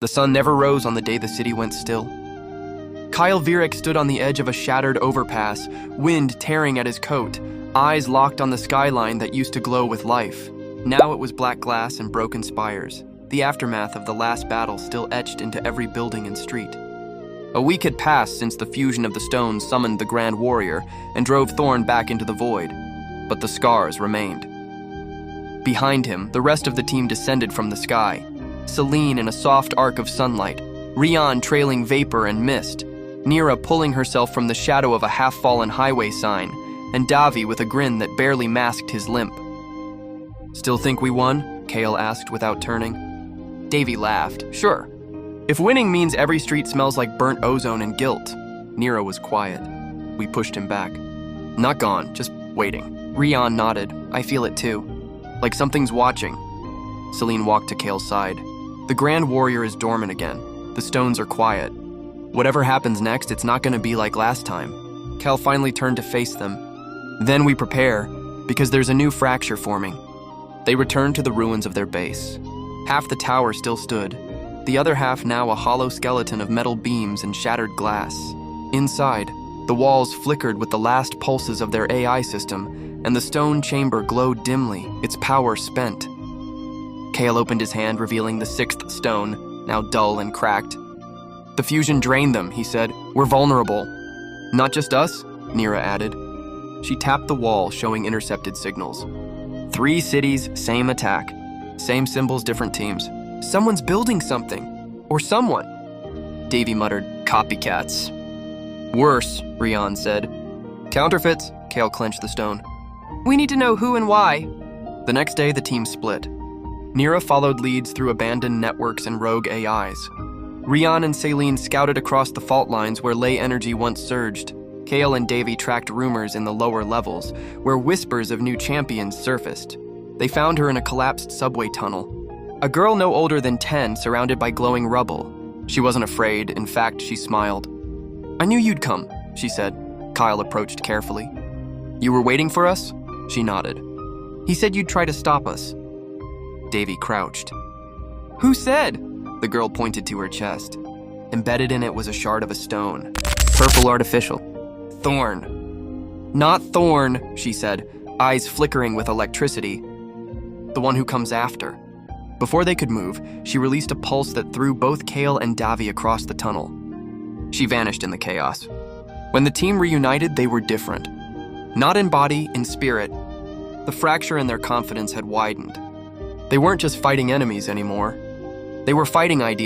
The sun never rose on the day the city went still. Kyle Vierek stood on the edge of a shattered overpass, wind tearing at his coat, eyes locked on the skyline that used to glow with life. Now it was black glass and broken spires, the aftermath of the last battle still etched into every building and street. A week had passed since the fusion of the stones summoned the Grand Warrior and drove Thorn back into the void, but the scars remained. Behind him, the rest of the team descended from the sky, Selene in a soft arc of sunlight, Rian trailing vapor and mist, Nira pulling herself from the shadow of a half-fallen highway sign, and Davi with a grin that barely masked his limp. "Still think we won?" Kale asked without turning. Davy laughed. "Sure. If winning means every street smells like burnt ozone and guilt." Nira was quiet. We pushed him back. "Not gone, just waiting." Rian nodded. "I feel it too. Like something's watching." Selene walked to Kale's side. "The Grand Warrior is dormant again. The stones are quiet. Whatever happens next, it's not going to be like last time." Cal finally turned to face them. "Then we prepare, because there's a new fracture forming." They returned to the ruins of their base. Half the tower still stood, the other half now a hollow skeleton of metal beams and shattered glass. Inside, the walls flickered with the last pulses of their AI system, and the stone chamber glowed dimly, its power spent. Kale opened his hand, revealing the sixth stone, now dull and cracked. "The fusion drained them," he said. "We're vulnerable." "Not just us," Nira added. She tapped the wall, showing intercepted signals. 3 cities, same attack. Same symbols, different teams. "Someone's building something. Or someone." Davy muttered, "Copycats." "Worse," Rian said. "Counterfeits," Kale clenched the stone. "We need to know who and why." The next day, the team split. Nira followed leads through abandoned networks and rogue AIs. Rian and Selene scouted across the fault lines where ley energy once surged. Kale and Davy tracked rumors in the lower levels, where whispers of new champions surfaced. They found her in a collapsed subway tunnel. A girl no older than 10, surrounded by glowing rubble. She wasn't afraid, in fact, she smiled. "I knew you'd come," she said. Kyle approached carefully. "You were waiting for us?" She nodded. "He said you'd try to stop us." Davy crouched. "Who said?" The girl pointed to her chest. Embedded in it was a shard of a stone. Purple artificial. "Thorn." "Not Thorn," she said, eyes flickering with electricity. "The one who comes after." Before they could move, she released a pulse that threw both Kale and Davi across the tunnel. She vanished in the chaos. When the team reunited, they were different. Not in body, in spirit. The fracture in their confidence had widened. They weren't just fighting enemies anymore. They were fighting ideas